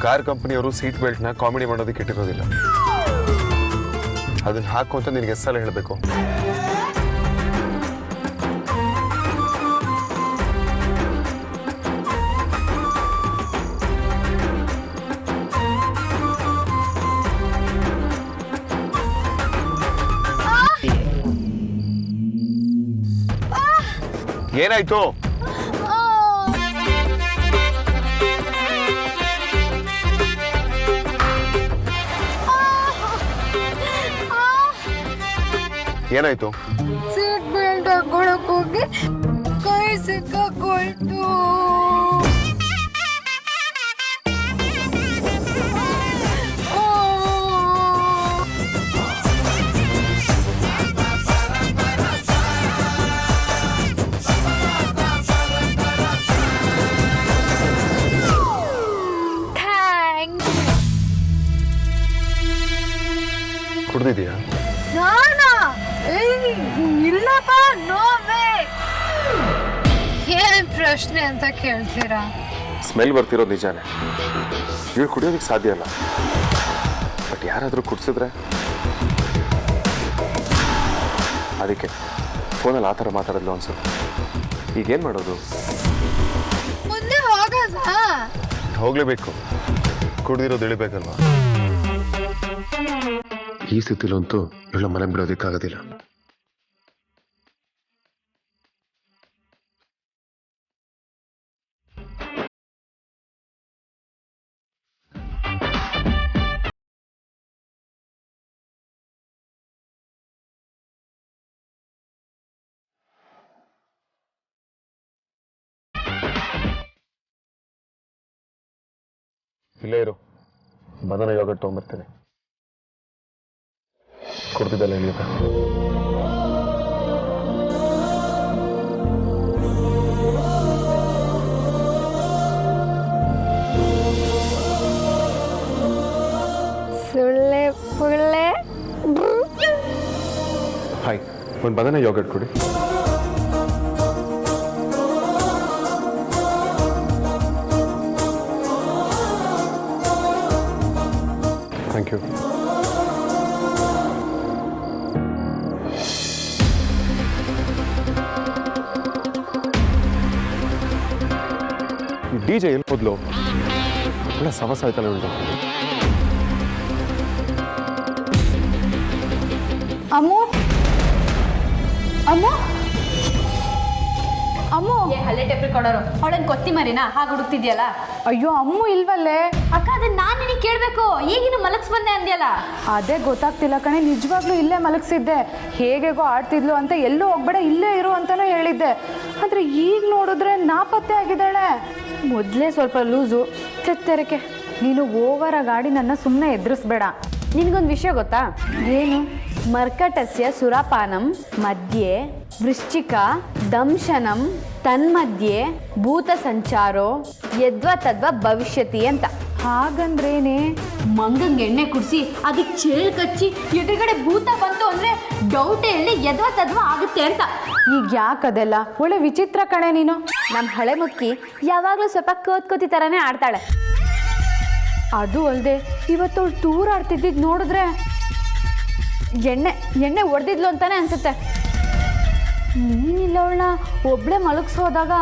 Car ಕಂಪನಿಯವರು seat ಬೆಲ್ಟ್ನ comedy ಮಾಡೋದಕ್ಕೆ ಇಟ್ಟಿರೋದಿಲ್ಲ. ಅದನ್ನ ಹಾಕು ಅಂತ ನಿನಗೆ ಎಷ್ಟು ಸಲ ಹೇಳಬೇಕು? ಏನಾಯ್ತು? ಏನಾಯ್ತು? ಸೀಟ್ ಬೆಲ್ಟ್ ಹಾಕೊಳಕ್ ಹೋಗಿ ಕೈ ಸಿಕ್ಕಾಕೊಳ್ತು. ಕುಡ್ದಿದ್ಯಾ? ಇಲ್ಲಪ್ಪ, ನೋವೇ. ಏನ್ ಪ್ರಶ್ನೆ ಅಂತ ಕೇಳ್ತೀರಾ? ಸ್ಮೆಲ್ ಬರ್ತಿರೋದು ನಿಜಾನೇ. ಇವ್ರು ಕುಡಿಯೋದಕ್ಕೆ ಸಾಧ್ಯ ಅಲ್ಲ, ಬಟ್ ಯಾರಾದರೂ ಕುಡಿಸಿದ್ರೆ ಅದಕ್ಕೆ ಫೋನಲ್ಲಿ ಆ ಥರ ಮಾತಾಡೋದು ಅನ್ಸುತ್ತೆ. ಈಗೇನು ಮಾಡೋದು? ಮುಂದೆ ಹೋಗೋದಾ? ಹೋಗ್ಲೇಬೇಕು, ಕುಡ್ದಿರೋದು ಇಳಿಬೇಕಲ್ವಾ? ಈ ಸ್ಥಿತಿಲಂತೂ ಇವಳ ಮನೆ ಬಿಡೋದಕ್ಕಾಗೋದಿಲ್ಲ. ಇಲ್ಲೇ ಇರು, ಬನಾನಾ ಯೋಗರ್ಟ್ ತೊಗೊಂಬರ್ತೇನೆ. ಕೊಡ್ತಿದ್ದಲ್ಲ ಇಲ್ಲಿಂದ. ಸುಳ್ಳೆ ಪುಳ್ಳೆ. ಹಾಯ್, ಒಂದು ಬನಾನಾ ಯೋಗರ್ಟ್ ಕೊಡಿ. Thank you. ಡಿಜೆ ಎಲ್ಲಿ ಹೋದ್ಲು? ಒಳ್ಳೆ ಸಮಸ್ಯೆ ಆಯ್ತಲ್ಲ ಉಂಟು. ಅಮ್ಮು, ಅಮ್ಮು, ಅಮ್ಮು. ಹಲ್ಲೆ ಟೆಪ್ರಿ ಕೊಡೋರು ಅವಳನ್ ಕೊತ್ತಿ ಮರಿನಾ ಹಾಗೆ ಹುಡುಕ್ತಿದ್ಯಲ್ಲ? ಅಯ್ಯೋ ಅಮ್ಮು ಇಲ್ವಲ್ಲೇ? ಅಕ್ಕ ಅದನ್ನ ನಾನು ನಿನಗೆ ಕೇಳಬೇಕು. ಈಗಿನ ಮಲಗ್ಸ್ ಬಂದೆ ಅಂದ್ಯಲ್ಲ? ಅದೇ ಗೊತ್ತಾಗ್ತಿಲ್ಲ ಕಣೆ, ನಿಜವಾಗ್ಲೂ ಇಲ್ಲೇ ಮಲಗಿಸಿದ್ದೆ. ಹೇಗೇಗೋ ಆಡ್ತಿದ್ಲು ಅಂತ ಎಲ್ಲೂ ಹೋಗ್ಬೇಡ ಇಲ್ಲೇ ಇರು ಅಂತಾನೂ ಹೇಳಿದ್ದೆ. ಆದರೆ ಈಗ ನೋಡಿದ್ರೆ ನಾಪತ್ತೆ ಆಗಿದ್ದಾಳೆ. ಮೊದಲೇ ಸ್ವಲ್ಪ ಲೂಸು, ತೆರೆಕೆ. ನೀನು ಓವರ್ ಗಾಡಿ ನನ್ನ ಸುಮ್ಮನೆ ಎದುರಿಸ್ಬೇಡ. ನಿನಗೊಂದು ವಿಷಯ ಗೊತ್ತಾ? ಏನು? ಮರ್ಕಟಸ್ಯ ಸುರಾಪಾನಂ ಮಧ್ಯೆ ವೃಶ್ಚಿಕ ದಂಶನಂ ತನ್ಮಧ್ಯೆ ಭೂತ ಸಂಚಾರೋ ಯದ್ವ ತದ್ವ ಭವಿಷ್ಯತಿ ಅಂತ. ಹಾಗಂದ್ರೇನೆ? ಮಂಗಂಗೆ ಎಣ್ಣೆ ಕುಡಿಸಿ ಅದಕ್ಕೆ ಚೇಳು ಕಚ್ಚಿ ಎದುರುಗಡೆ ಭೂತ ಬಂತು ಅಂದರೆ ಡೌಟೇ ಇಲ್ಲಿ ಯದ್ವ ತದ್ವ ಆಗುತ್ತೆ ಅಂತ. ಈಗ ಯಾಕದೆಲ್ಲ? ಒಳ್ಳೆ ವಿಚಿತ್ರ ಕಣೆ ನೀನು. ನಮ್ಮ ಹಳೆ ಮುಕ್ಕಿ ಯಾವಾಗಲೂ ಸ್ವಲ್ಪ ಕೋತಿ ಥರನೇ ಆಡ್ತಾಳೆ. ಅದು ಅಲ್ಲದೆ ಇವತ್ತು ಅವಳು ಟೂರ್ ಆಡ್ತಿದ್ದಿದ್ದು ನೋಡಿದ್ರೆ ಎಣ್ಣೆ ಹೊಡೆದಿದ್ಲು ಅಂತಾನೆ ಅನ್ಸುತ್ತೆ. ನೀನಿಲ್ಲ ಅವಳನ್ನ ಒಬ್ಬಳೆ ಮಲಗಿಸೋದಾಗ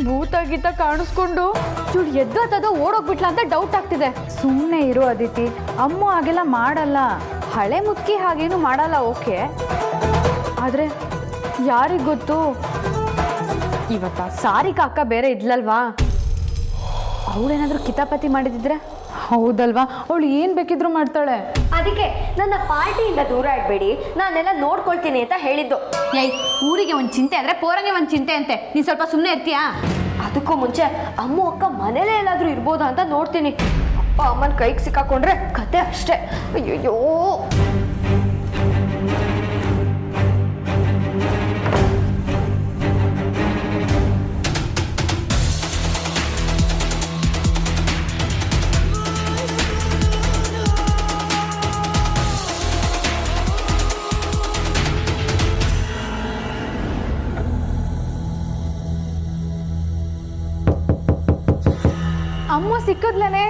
ಭೂತ ಗೀತ ಕಾಣಿಸ್ಕೊಂಡು ಚೂಡು ಎದ್ದು ತದ ಓಡೋಗ್ಬಿಟ್ಲ ಅಂತ ಡೌಟ್ ಆಗ್ತಿದೆ. ಸುಮ್ಮನೆ ಇರೋ ಅದಿತಿ, ಅಮ್ಮ ಹಾಗೆಲ್ಲ ಮಾಡಲ್ಲ. ಹಳೆ ಮುಕ್ಕಿ ಹಾಗೇನು ಮಾಡಲ್ಲ, ಓಕೆ. ಆದರೆ ಯಾರಿಗೆ ಗೊತ್ತು? ಇವತ್ತ ಸಾರಿಕಾ ಅಕ್ಕ ಬೇರೆ ಇದ್ಲಲ್ವಾ, ಅವಳೇನಾದ್ರೂ ಕಿತಾಪತಿ ಮಾಡಿದಿದ್ರೆ? ಹೌದಲ್ವಾ, ಅವಳು ಏನು ಬೇಕಿದ್ರು ಮಾಡ್ತಾಳೆ. ಅದಕ್ಕೆ ನನ್ನ ಪಾರ್ಟಿಯಿಂದ ದೂರ ಇಡಬೇಡಿ, ನಾನೆಲ್ಲ ನೋಡ್ಕೊಳ್ತೀನಿ ಅಂತ ಹೇಳಿದ್ದು. ಏಯ್, ಊರಿಗೆ ಒಂದು ಚಿಂತೆ ಆದರೆ ಪೋರಂಗೆ ಒಂದು ಚಿಂತೆ ಅಂತೆ. ನೀನು ಸ್ವಲ್ಪ ಸುಮ್ಮನೆ ಇರ್ತೀಯಾ? ಅದಕ್ಕೂ ಮುಂಚೆ ಅಮ್ಮ ಅಕ್ಕ ಮನೇಲೇ ಎಲ್ಲಾದರೂ ಇರ್ಬೋದಾ ಅಂತ ನೋಡ್ತೀನಿ. ಅಪ್ಪ ಅಮ್ಮನ ಕೈಗೆ ಸಿಕ್ಕಾಕೊಂಡ್ರೆ ಕತೆ ಅಷ್ಟೇ. ಅಯ್ಯಯ್ಯೋ. ಅಮ್ಮ ಸಿಕ್ಕದ್ಲೇನೆ?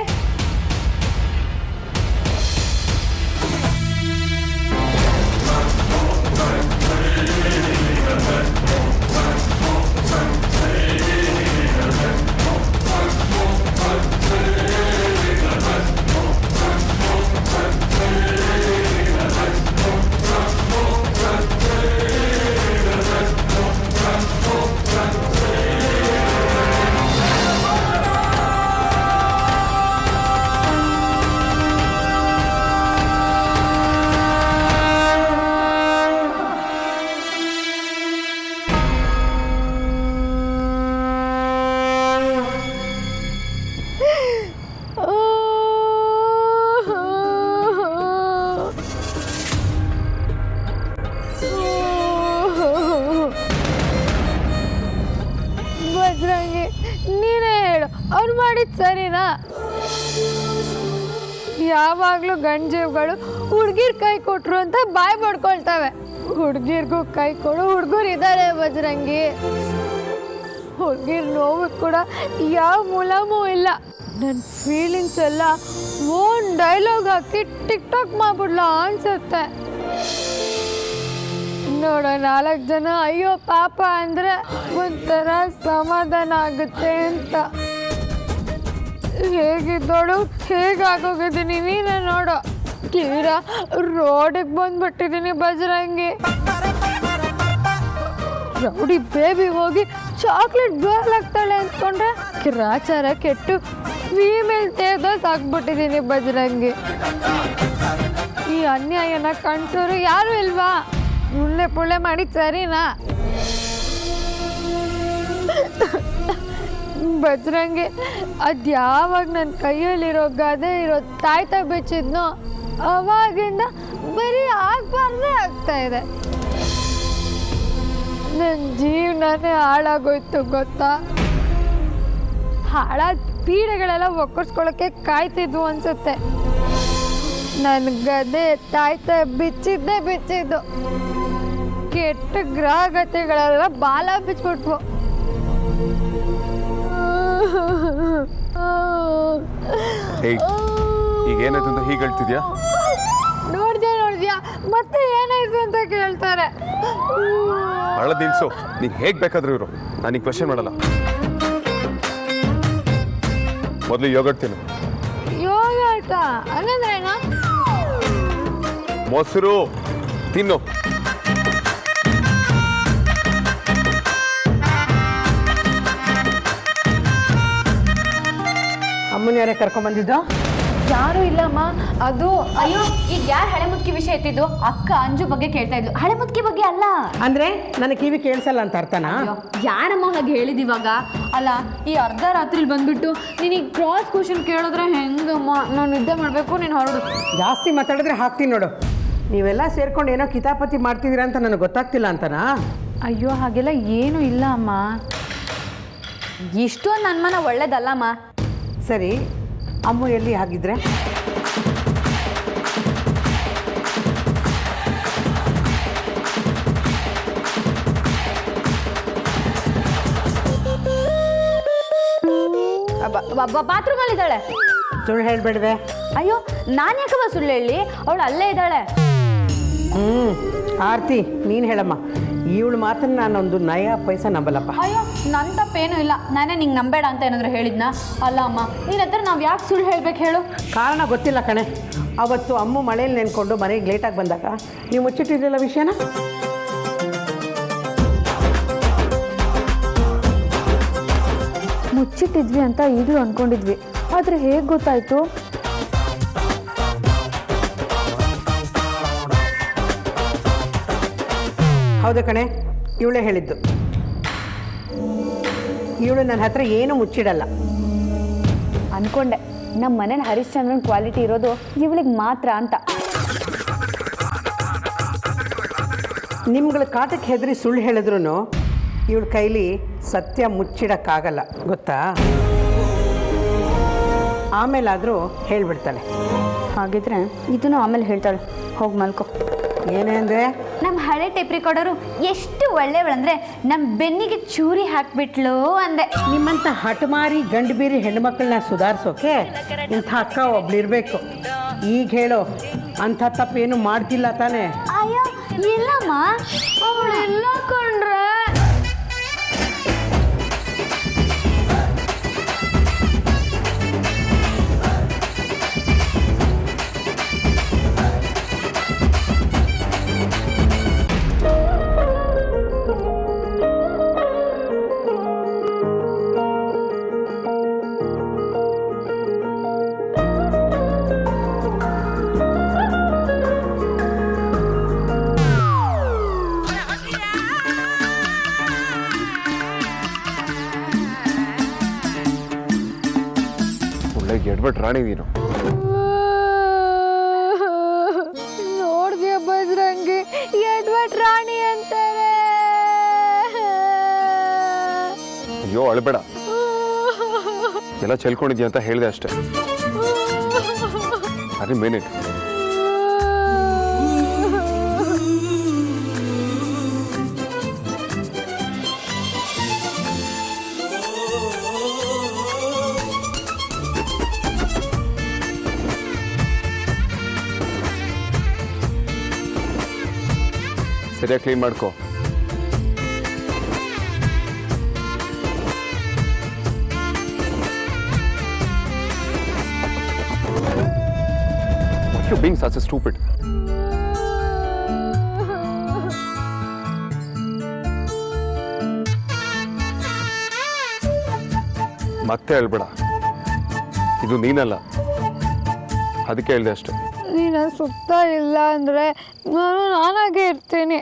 ಅವ್ರು ಮಾಡಿದ್ ಸರಿನಾ? ಯಾವಾಗಲೂ ಗಂಡ್ಜೀವ್ಗಳು ಹುಡ್ಗಿರ್ ಕೈ ಕೊಟ್ರು ಅಂತ ಬಾಯ್ ಮಾಡ್ಕೊಳ್ತವೆ. ಹುಡ್ಗಿರ್ಗೂ ಕೈ ಕೊಡು ಹುಡ್ಗರು ಇದ್ದಾರೆ ಬಜರಂಗಿ. ಹುಡ್ಗಿರ್ ನೋವು ಕೂಡ ಯಾವ ಮೂಲಮೂ ಇಲ್ಲ. ನನ್ನ ಫೀಲಿಂಗ್ಸ್ ಎಲ್ಲ ಓನ್ ಡೈಲಾಗ್ ಹಾಕಿ ಟಿಕ್ ಟಾಕ್ ಮಾಡ್ಬಿಡ್ಲ ಅನ್ಸುತ್ತೆ. ನೋಡ 4 ಜನ ಅಯ್ಯೋ ಪಾಪ ಅಂದ್ರೆ ಒಂಥರ ಸಮಾಧಾನ ಆಗುತ್ತೆ ಅಂತ. ಹೇಗಿದ್ದೋಳು ಹೇಗಾಗೋಗಿದ್ದೀನಿ ನೀನೇ ನೋಡು. ತೀರಾ ರೋಡಿಗೆ ಬಂದ್ಬಿಟ್ಟಿದ್ದೀನಿ ಬಜರಂಗಿ. ರೌಡಿ ಬೇಬಿ ಹೋಗಿ ಚಾಕ್ಲೇಟ್ ಗರ್ಲ್ ಆಗ್ತಾಳೆ ಅಂದ್ಕೊಂಡ್ರೆ ಕಿರಾಚಾರ ಕೆಟ್ಟು ಫೀಮೇಲ್ ತೇದಸ್ ಆಗ್ಬಿಟ್ಟಿದ್ದೀನಿ ಬಜರಂಗಿ. ಈ ಅನ್ಯಾಯನ ಕಾಣಿಸೋರು ಯಾರು ಇಲ್ವಾ? ಮುಳ್ಳೆ ಪುಳ್ಳೆ ಮಾಡಿ ಸರಿನಾ? ಬಜರಂಗಿ, ಅದ್ಯಾವಾಗ ನನ್ನ ಕೈಯಲ್ಲಿರೋ ಗದೆ ಇರೋ ತಾಯ್ತ ಬಿಚ್ಚಿದ್ನೋ ಅವಾಗಿಂದ ಬರೀ ಆಗ್ಬಾರ್ದೇ ಆಗ್ತಾ ಇದೆ. ನನ್ನ ಜೀವನನೇ ಹಾಳಾಗೋಯ್ತು ಗೊತ್ತಾ? ಹಾಳಾದ ಪೀಡೆಗಳೆಲ್ಲ ಒಕ್ಕರ್ಸ್ಕೊಳ್ಳೋಕ್ಕೆ ಕಾಯ್ತಿದ್ವು ಅನ್ಸುತ್ತೆ. ನನ್ನ ಗದೆ ತಾಯ್ತ ಬಿಚ್ಚಿದ್ದು. ಕೆಟ್ಟ ಗ್ರಹಗತಿಗಳೆಲ್ಲ ಬಾಲ ಬಿಚ್ಬಿಟ್ವು. ಈಗ ಏನಾಯ್ತು ಅಂತ ಹೀಗೆ ಹೇಳ್ತಿದ್ಯಾ? ನೋಡ್ದ್ಯಾ ಮತ್ತೆ ಏನಾಯ್ತು ಅಂತ ಕೇಳ್ತಾರೆ. ಅಳದ್ ನಿಲ್ಸು. ನೀನ್ ಹೇಗ್ ಬೇಕಾದ್ರೂ ಇರು, ನಾನೀಗ ಕ್ವೆಶ್ಚನ್ ಮಾಡಲ್ಲ. ಮೊದಲು ಯೋಗಟ್ ತಿನ್ನು. ಯೋಗಟ ಹಂಗಂದ್ರೇನಾ? ಮೊಸರು ತಿನ್ನು. ಅಮ್ಮನ ಯಾರೇ ಕರ್ಕೊಂಡ್ಬಂದಿದ್ದು? ಯಾರು ಇಲ್ಲಮ್ಮ. ಅದು ಅಯ್ಯೋ, ಈಗ ಯಾರು ಹಳೆ ಮುದ್ಕಿ ವಿಷಯ ಎತ್ತಿದ್ದು? ಅಕ್ಕ ಅಂಜು ಬಗ್ಗೆ ಕೇಳ್ತಾ ಇದ್ಲು, ಹಳೆ ಮುದ್ಕಿ ಬಗ್ಗೆ ಅಲ್ಲ. ಅಂದ್ರೆ ನನಗೆ ಕಿವಿ ಕೇಳಿಸಲ್ಲ ಅಂತ ಅರ್ಥನಾ? ಯಾರಮ್ಮ ಹಾಗೆ ಹೇಳಿದಿವಾಗ? ಅಲ್ಲ, ಈ ಅರ್ಧ ರಾತ್ರಿಲಿ ಬಂದ್ಬಿಟ್ಟು ನೀನೀಗ ಕ್ರಾಸ್ ಕ್ವಶನ್ ಕೇಳಿದ್ರೆ ಹೆಂಗಮ್ಮ? ನಾನು ನಿದ್ದೆ ಮಾಡಬೇಕು, ನೀನು ಹೊರಡು. ಜಾಸ್ತಿ ಮಾತಾಡಿದ್ರೆ ಹಾಕ್ತೀನಿ ನೋಡು. ನೀವೆಲ್ಲ ಸೇರ್ಕೊಂಡು ಏನೋ ಕಿತಾಪತಿ ಮಾಡ್ತಿದ್ದೀರಾ ಅಂತ ನನಗೆ ಗೊತ್ತಾಗ್ತಿಲ್ಲ ಅಂತನಾ? ಅಯ್ಯೋ ಹಾಗೆಲ್ಲ ಏನೂ ಇಲ್ಲ ಅಮ್ಮ. ಇಷ್ಟೊಂದು ಅನುಮಾನ ಒಳ್ಳೇದಲ್ಲಮ್ಮ. ಸರಿ, ಅಮ್ಮ ಎಲ್ಲಿ ಹಾಗಿದ್ರೆ? ಬಾತ್ರೂಮಲ್ಲಿ ಇದ್ದಾಳೆ. ಸುಳ್ಳು ಹೇಳ್ಬೇಡ್ವೆ. ಅಯ್ಯೋ, ನಾನು ಯಾಕಮ್ಮ ಸುಳ್ಳು ಹೇಳಿ? ಅವಳು ಅಲ್ಲೇ ಇದ್ದಾಳೆ. ಆರ್ತಿ, ನೀನು ಹೇಳಮ್ಮ. ಇವಳು ಮಾತನ್ನ ನಾನೊಂದು ನಯ ಪೈಸಾ ನಂಬಲ್ಲಪ್ಪ. ಅಯ್ಯೋ, ನನ್ನ ತಪ್ಪೇನು ಇಲ್ಲ. ನಾನೇ ನಿಂಗೆ ನಂಬೇಡ ಅಂತ ಏನಾದರೂ ಹೇಳಿದ್ನಾ? ಅಲ್ಲ ಅಮ್ಮ, ನಿನ್ನ ಹತ್ರ ನಾವು ಯಾಕೆ ಸುಳ್ಳು ಹೇಳ್ಬೇಕು ಹೇಳು? ಕಾರಣ ಗೊತ್ತಿಲ್ಲ ಕಣೆ. ಅವತ್ತು ಅಮ್ಮ ಮಳೇಲಿ ನೆನ್ಕೊಂಡು ಮನೆಗೆ ಲೇಟಾಗಿ ಬಂದಾಗ ನೀವು ಮುಚ್ಚಿಟ್ಟಿರಲಿಲ್ಲ ವಿಷಯನ? ಮುಚ್ಚಿಟ್ಟಿದ್ವಿ ಅಂತ ಈಗಲೂ ಅಂದ್ಕೊಂಡಿದ್ವಿ, ಆದರೆ ಹೇಗೆ ಗೊತ್ತಾಯಿತು? ಹೌದಾ ಕಣೆ, ಇವಳೇ ಹೇಳಿದ್ದು. ಇವಳು ನನ್ನ ಹತ್ರ ಏನು ಮುಚ್ಚಿಡಲ್ಲ. ಅಂದ್ಕೊಂಡೆ ನಮ್ಮ ಮನೇಲಿ ಹರಿಶ್ಚಂದ್ರನ್ ಕ್ವಾಲಿಟಿ ಇರೋದು ಇವಳಿಗೆ ಮಾತ್ರ ಅಂತ. ನಿಮ್ಗಳ ಕಾಟಕ್ಕೆ ಹೆದರಿ ಸುಳ್ಳು ಹೇಳಿದ್ರು ಇವಳ ಕೈಲಿ ಸತ್ಯ ಮುಚ್ಚಿಡಕ್ಕಾಗಲ್ಲ ಗೊತ್ತಾ? ಆಮೇಲಾದರೂ ಹೇಳ್ಬಿಡ್ತಾಳೆ. ಹಾಗಿದ್ರೆ ಇದನ್ನು ಆಮೇಲೆ ಹೇಳ್ತಾಳೆ. ಹೋಗಿ ಮಲ್ಕೋ. ಏನೇ ಅಂದರೆ? ನಮ್ಮ ಹಳೆ ಟೇಪ್ ರೆಕಾರ್ಡರು ಎಷ್ಟು ಒಳ್ಳೆಯವಳಂದ್ರೆ ನಮ್ಮ ಬೆನ್ನಿಗೆ ಚೂರಿ ಹಾಕ್ಬಿಟ್ಲು ಅಂದೆ. ನಿಮ್ಮಂಥ ಹಠಮಾರಿ ಗಂಡು ಬೀರಿ ಹೆಣ್ಮಕ್ಳನ್ನ ಸುಧಾರಿಸೋಕೆ ಇಂಥ ಅಕ್ಕ ಒಬ್ಳಿರ್ಬೇಕು. ಈಗ ಹೇಳೋ, ಅಂಥ ತಪ್ಪೇನು ಮಾಡ್ತಿಲ್ಲ ತಾನೇ? ಅಯ್ಯೋ ಇಲ್ಲಮ್ಮ, ಅವಳೆಲ್ಲ ಕಂಡ್ರೆ ಎಡ್ವರ್ಡ್ ರಾಣಿ ನೀನು. ನೋಡ್ದ್ಯಾ ಬಜರಂಗಿ, ಎಡ್ವರ್ಡ್ ರಾಣಿ ಅಂತಾರೆ. ಅಯ್ಯೋ ಅಳಬೇಡ. ಎಲ್ಲ ಚೆಲ್ಕೊಂಡಿದ್ಯಾ ಅಂತ ಹೇಳಿದೆ ಅಷ್ಟೇ. ಅರೆ ಮೇನೇಟ್ ಸರಿಯಾಗಿ ಕ್ಲೀನ್ ಮಾಡ್ಕೋ. You're being such a stupid. ಮತ್ತೆ ಹೇಳ್ಬೇಡ, ಇದು ನೀನಲ್ಲ, ಅದಕ್ಕೆ ಹೇಳ್ದೆ ಅಷ್ಟೆ. ನೀನು ಸುತ್ತ ಇಲ್ಲ ಅಂದರೆ ನಾನಾಗೆ ಇರ್ತೀನಿ.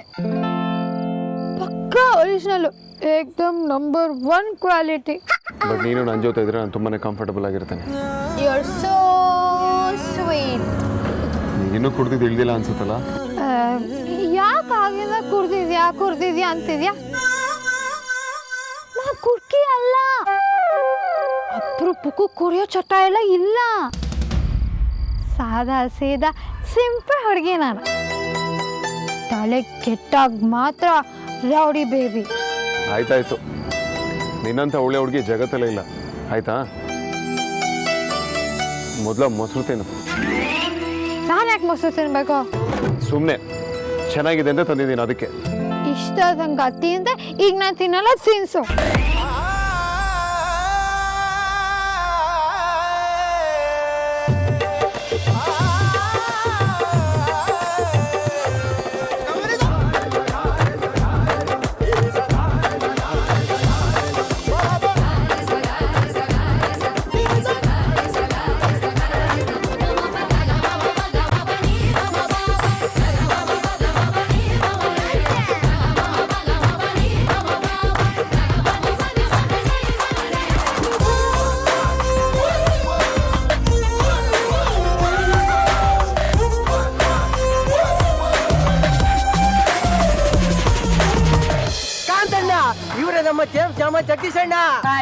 ಪಕ್ಕಾ ಒರಿಜಿನಲ್ಲು, ಏಕ್ದಮ್ ನಂಬರ್ 1 ಕ್ವಾಲಿಟಿ. ಬಟ್ ನೀನು ನನ್ನ ಜೊತೆ ಇದ್ರೆ ನಾನು ತುಂಬಾ ಕಂಫರ್ಟಬಲ್ ಆಗಿರ್ತೇನೆ. You are so sweet. ಇನ್ನೂ ಕುಡ್ದಿದ್ದು ಇಳ್ದಿಲ್ಲ ಅನ್ಸುತ್ತಲ್ಲ? ಯಾಕೆ ಆಗಿಂದ ಕುಡ್ದಿದ್ಯಾ ಅಂತಿದ್ಯಾ? ನಾ ಕುಡ್ಕಿ ಅಲ್ಲ, ಅಪರೂಪಕ್ಕೂ ಕುಡಿಯೋ ಚಟ ಎಲ್ಲ ಇಲ್ಲ. ಸಾದಾ ಸೀದಾ ಸಿಂಪಲ್ ಹುಡುಗಿ ನಾನು. ತಲೆ ಕೆಟ್ಟಾಗ ಮಾತ್ರ ರೌಡಿ ಬೇಬಿ. ಆಯ್ತಾಯ್ತು, ನಿನ್ನಂಥ ಒಳ್ಳೆ ಹುಡುಗಿ ಜಗತ್ತಲ್ಲೇ ಇಲ್ಲ, ಆಯ್ತಾ? ಮೊದಲ ಮೊಸರು ತಿನ್ನು. ನಾನು ಯಾಕೆ ಮೊಸರು ತಿನ್ಬೇಕು? ಸುಮ್ಮನೆ ಚೆನ್ನಾಗಿದೆ ಅಂತ ತಂದಿದ್ದೀನಿ, ಅದಕ್ಕೆ. ಇಷ್ಟ ಸಂಗತಿ ಅಂತ ಈಗ ನಾನು ತಿನ್ನಲ್ಲ, ತಿನ್ಸು. ಇವರೇ ನಮ್ಮ ಜೇಮ್ಸ್ ಜಾಮ ಜಗದೀಶ್ ಅಣ್ಣ.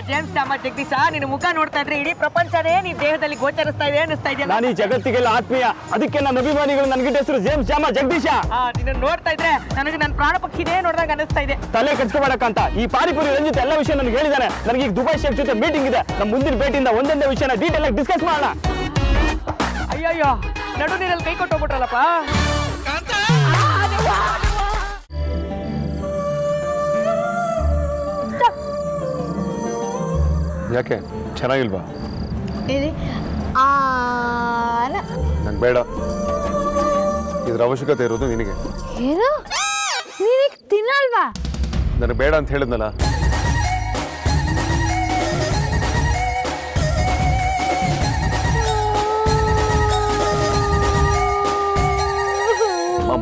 ಜೇಮ್ಸ್ ಜಾಮ ಜಗದೀಶ, ನಿನ್ನ ಮುಖ ನೋಡ್ತಾ ಇದ್ರೆ ಇಡೀ ಪ್ರಪಂಚನೇ ನೀ ದೇಹದಲ್ಲಿ ಗೋಚರಿಸ್ತಾ ಇದೆ ಅನ್ನಿಸ್ತಾ ಇದೆಯಲ್ಲ. ನಾನು ಈ ಜಗತ್ತಿಗೆಲ್ಲ ಆತ್ಮೀಯ, ಅದಕ್ಕೆ ನನ್ನ ಅಭಿಮಾನಿಗಳು ನನಗಿಟ್ಟ ಹೆಸರು ಜೇಮ್ಸ್ ಜಾಮ ಜಗದೀಶ. ನಿನ್ನ ನೋಡ್ತಾ ಇದ್ರೆ ನನಗೆ ನನ್ನ ಪ್ರಾಣ ಪಕ್ಷಿನೇ ನೋಡಿದಾಗ ಅನ್ನಿಸ್ತಾ ಇದೆ. ತಲೆ ಕಚ್ಕೋಬೇಕಂತ ಈ ಪಾನಿಪುರಿ ರಂಜಿತ್ ಎಲ್ಲ ವಿಷಯ ನನಗೆ ಹೇಳಿದಾನೆ. ನನಗೆ ಈಗ ದುಬೈ ಶೇಖ್ ಜೊತೆ ಮೀಟಿಂಗ್ ಇದೆ. ನಮ್ಮ ಮುಂದಿನ ಭೇಟಿಯಿಂದ ಒಂದೊಂದೇ ವಿಷಯನ ಡೀಟೇಲ್ ಆಗಿ ಡಿಸ್ಕಸ್ ಮಾಡೋಣ. ಅಯ್ಯಯ್ಯೋ, ನಡು ನೀರಲ್ಲಿ ಕೈ ಕೊಟ್ಟು ಹೋಗ್ಬಿಟ್ರಲ್ಲಪ್ಪ. ಯಾಕೆ ಚೆನ್ನಾಗಿಲ್ವಾ? ನಂಗೆ ಬೇಡ, ಇದ್ರ ಅವಶ್ಯಕತೆ ಇರೋದು ನಿನಗೆ. ಏನು ನೀನಿಗೆ ತಿನ್ನಲ್ವಾ? ನನಗೆ ಬೇಡ ಅಂತ ಹೇಳಿದ್ನಲ್ಲ.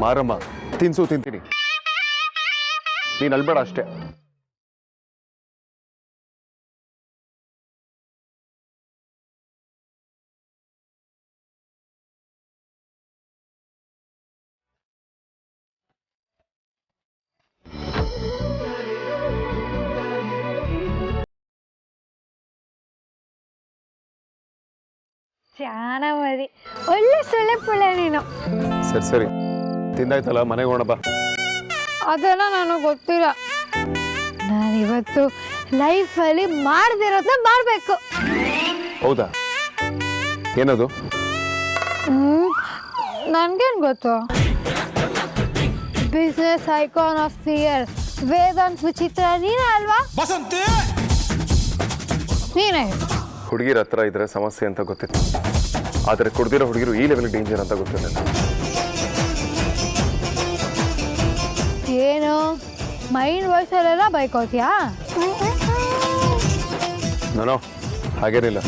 ಮಾರಮ್ಮ, ತಿಂತೀನಿ, ನೀನು ಅಲ್ಬೇಡ ಅಷ್ಟೇ. ಚೆನ್ನಾಗಿ ಒಳ್ಳೆ ಸೊಳ್ಳೆ ಪುಳ್ಳೆ ನೀನು. ಸರಿ ತಿಂದಾಯ್ತಲ್ಲ, ಮನೆಗೆ ಹೋಗೋಣ ಬಾ. ಅದೆಲ್ಲ ನನಗೆ ಗೊತ್ತಿಲ್ಲ. ನಾನಿವತ್ತು ಲೈಫಲ್ಲಿ ಮಾಡದಿರೋದನ್ನ ಮಾಡಬೇಕು. ಹೌದಾ? ಏನದು? ನನಗೇನು ಗೊತ್ತು? Business icon of the year Vedant ವಿಚಿತ್ರ ನೀನೇ ಅಲ್ವಾ? ನೀನೇ. ಹುಡುಗಿರ ಹತ್ರ ಇದ್ರೆ ಸಮಸ್ಯೆ ಅಂತ ಗೊತ್ತಿತ್ತು, ಆದರೆ ಕುಡ್ದಿರೋ ಹುಡುಗಿರು ಈ ಲೆವೆಲ್ ಡೇಂಜರ್ ಅಂತ ಗೊತ್ತಿರಲಿಲ್ಲ. ಏನು ಮೈಂಡ್ ವಾಯ್ಸಲ್ಲೆಲ್ಲ ಬೈಕೋತೀಯಾ? ನಾನು ಹಾಗೇನಿಲ್ಲ.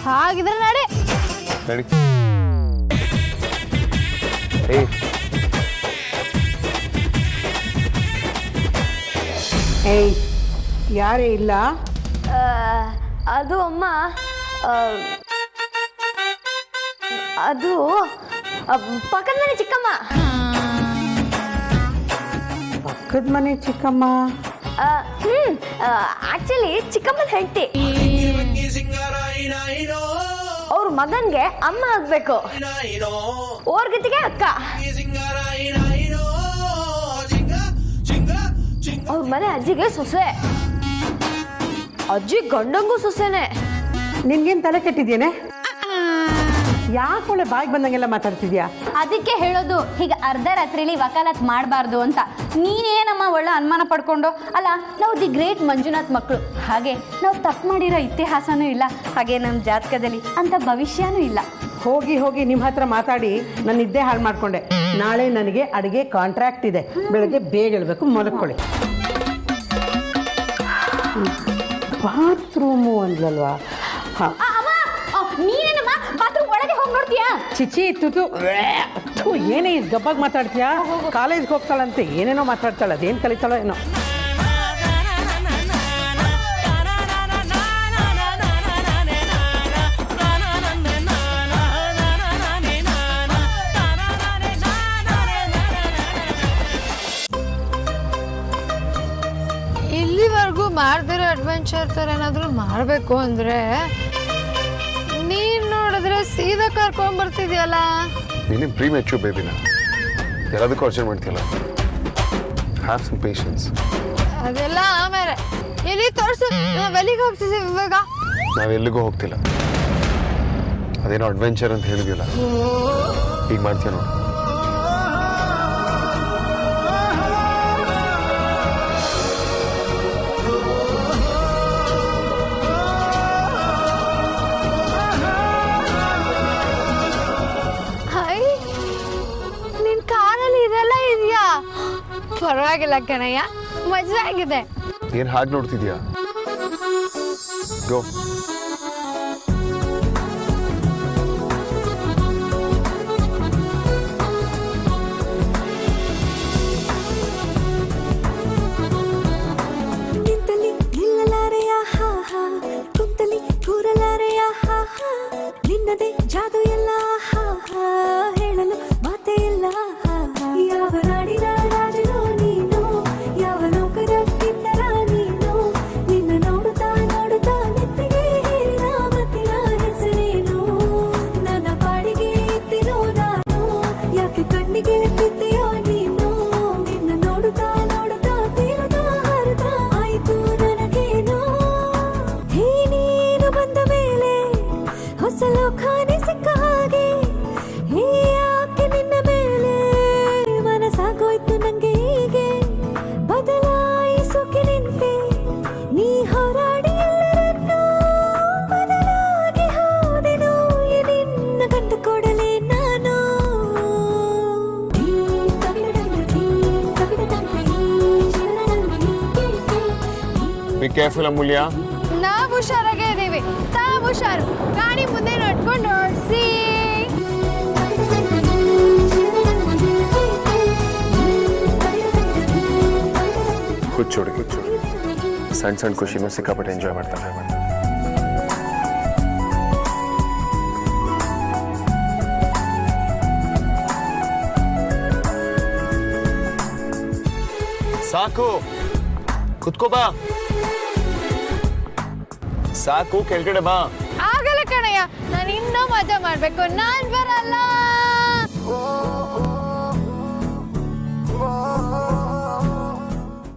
ಹಾಗಿದ್ರೆ ನಡಿ. ಏಯ್, ಯಾರೇ ಇಲ್ಲ? ಅದು ಅಮ್ಮ, ಅದು ಪಕ್ಕದ ಮನೆ ಚಿಕ್ಕಮ್ಮ. ಪಕ್ಕದ ಮನೆ ಚಿಕ್ಕಮ್ಮ? ಆಕ್ಚುಲಿ ಚಿಕ್ಕಮ್ಮನ ಹೆಂಡತಿ. ಅವ್ರ ಮಗನ್ಗೆ ಅಮ್ಮ ಆಗ್ಬೇಕು, ಓರ್ಗತಿಗೆ ಅಕ್ಕ. ಅವ್ರ ಮನೆ ಅಜ್ಜಿಗೆ ಸೊಸೆ, ಅಜ್ಜಿ ಗಂಡಂಗೂ ಸೊಸೆನೆ. ನಿನ್ಗೇನು ತಲೆ ಕೆಟ್ಟಿದ್ಯೇನೆ? ಯಾಕೆ ಒಳ್ಳೆ ಬಾಯಿಗೆ ಬಂದಂಗೆಲ್ಲ ಮಾತಾಡ್ತಿದ್ಯಾ? ಅದಕ್ಕೆ ಹೇಳೋದು ಹೀಗೆ ಅರ್ಧ ರಾತ್ರಿಲಿ ವಕಾಲತ್ ಮಾಡಬಾರ್ದು ಅಂತ. ನೀನೇನಮ್ಮ ಒಳ್ಳೆ ಅನುಮಾನ ಪಡ್ಕೊಂಡು? ಅಲ್ಲ, ನಾವು ದಿ ಗ್ರೇಟ್ ಮಂಜುನಾಥ್ ಮಕ್ಕಳು, ಹಾಗೆ ನಾವು ತಪ್ಪು ಮಾಡಿರೋ ಇತಿಹಾಸನೂ ಇಲ್ಲ, ಹಾಗೆ ನಮ್ಮ ಜಾತಕದಲ್ಲಿ ಅಂತ ಭವಿಷ್ಯನೂ ಇಲ್ಲ. ಹೋಗಿ ಹೋಗಿ ನಿಮ್ಮ ಹತ್ರ ಮಾತಾಡಿ ನನ್ನ ನಿದ್ದೆ ಹಾಳು ಮಾಡಿಕೊಂಡೆ. ನಾಳೆ ನನಗೆ ಅಡುಗೆ ಕಾಂಟ್ರಾಕ್ಟ್ ಇದೆ, ಬೆಳಗ್ಗೆ ಬೇಗ ಹೇಳ್ಬೇಕು, ಮಲಕ್ಕೊಳ್ಳಿ. ಬಾತ್ರೂಮು ಅಂದ್ಲಲ್ವಾ? ಹಾಂ. ನೀನೇನಮ್ಮ ಬಾತ್ರೂಮ್ ಒಳಗೆ ಹೋಗಿ ನೋಡ್ತೀಯಾ? ಚಿಚಿ ತುತು ಏನೇ ಗಬ್ಬಾಗಿ ಮಾತಾಡ್ತೀಯಾ? ಕಾಲೇಜ್ಗೆ ಹೋಗ್ತಾಳಂತೆ, ಏನೇನೋ ಮಾತಾಡ್ತಾಳೆ, ಅದೇನು ಕಲಿತಾಳೋ ಏನೋ. ಇಲ್ಲಿವರೆಗೂ ಮಾಡ್ದಿರೋ ಅಡ್ವೆಂಚರ್ ಥರ ಏನಾದರೂ ಮಾಡಬೇಕು ಅಂದರೆ ನೀನು ನೋಡಿದ್ರೆ ಸೀದಾ ಕರ್ಕೊಂಡ್ಬರ್ತಿದ್ಯಲ್ಲ. ನೀನೇ ಪ್ರೀ ಮೆಚ್ಯೂರ್ ಬೇಬಿನ ಎಲ್ಲದಕ್ಕೂ ಅರ್ಚನೆ ಮಾಡ್ತೀಯಲ್ಲ. Have some patience. ಅದೆಲ್ಲ ಆಮೇಲೆ ಎಲ್ಲಿ ತೋರಿಸು, ನಾವು ಎಲ್ಲಿಗೆ ಹೋಗ್ತಿದ್ದೀವಿ ಇವಾಗ? ನಾವೆಲ್ಲಿಗೂ ಹೋಗ್ತಿಲ್ಲ. ಅದೇನೋ ಅಡ್ವೆಂಚರ್ ಅಂತ ಹೇಳಿದ್ಯಲ್ಲ, ಈಗ ಮಾಡ್ತೀಯ ನೋಡಿ. ನಿನ್ನ ಕಾರಲ್ಲಿ ಇದೆಲ್ಲ ಇದೆಯಾ? ಪರವಾಗಿಲ್ಲ ಕಣಯ್ಯ, ಮಜಾ ಆಗಿದೆ. ಏನ್ ಹಾಗೆ ನೋಡ್ತಿದ್ಯಾ? ಗೋ. ನಿಂತಲಿ ನಿಲ್ಲಲಾರೆಯ ಹಾ ಹಾ, ಕುಂತಲಿ ಕೂರಲಾರೆಯ ಹಾ ಹಾ, ನಿನ್ನದೇ ಜಾದು ಎಲ್ಲ ಹಾ ಹಾ, ಹೇಳಲು ಮಾತೇ ಇಲ್ಲ ಹಾ ಹಾ. ಯಾವ ನಾಡಿನ ರಾಜನೋ ನೀನು, ಯಾವ ಲೋಕದ ಕಿನ್ನರ ನೀನು, ನಿನ್ನ ನೋಡುತ್ತಾ ನೋಡುತ್ತಾ ನೆತ್ತಿಗೆ ಹೇರಿದ ಮತ್ತಿನ ಹೆಸರೇನು, ನನ್ನ ಪಾಡಿಗೆ ಎತ್ತಿರೋ ನಾನು, ಯಾಕೆ ಕಣ್ಣಿಗೆ ಬಿದ್ದೆಯೋ ನೀನು, ನಿನ್ನ ನೋಡುತ್ತಾ ನೋಡುತ್ತಾ ಬೀರುತ್ತಾ ಹಾರುತ್ತಾ ಆಯಿತು ನನಗೇನು. ಹೇ ನೀನು ಬಂದ ಮೇಲೆ ಹೊಸ ಲೋಕನೇ ಸಿಕ್ಕ ಹಾಗೆ, ಹೇ ಯಾಕೆ ನಿನ್ನ ಮೇಲೆ ಮನಸ್ಸಾಗೋಯ್ತು ನಂಗೆ ಹೀಗೆ, ಬದಲಾಯಿಸೋಕೆ ನಿಂತೆ ನೀ ಹೋರಾಡಿ ಎಲ್ಲರನ್ನೂ, ಬದಲಾಗಿ ಹೋದೆನು ನಿನ್ನ ಕಂಡು ಕೊಡಲೇ ನಾನು. ಬಿ ಕೇರ್ಫುಲ್ ಅಮೂಲ್ಯ. ನಾವು ಹುಷಾರಾಗೇ ಇದ್ದೀವಿ, ತಾವು ಹುಷಾರು. ಗಾಡಿ ಮುಂದೆ ನಡ್ಕೊಂಡು ಓಡಿಸಿ. ಹುಚ್ಚೋಡಿ ಹುಚ್ಚೋಡಿ, ಸಣ್ಣ ಸಣ್ಣ ಖುಷಿನೂ ಸಿಕ್ಕಾಪಟ್ಟೆ ಎಂಜಾಯ್ ಮಾಡ್ತಾರೆ. ಸಾಕು, ಕುತ್ಕೋ ಬಾ. ಸಾಕು, ಕೆಳಗಡೆ ಬಾ. ಆಗಲ್ಲ ಕಣಯ್ಯ, ನಾನು ಇನ್ನೂ ಮಜಾ ಮಾಡಬೇಕು, ನಾನು ಬರಲ್ಲ.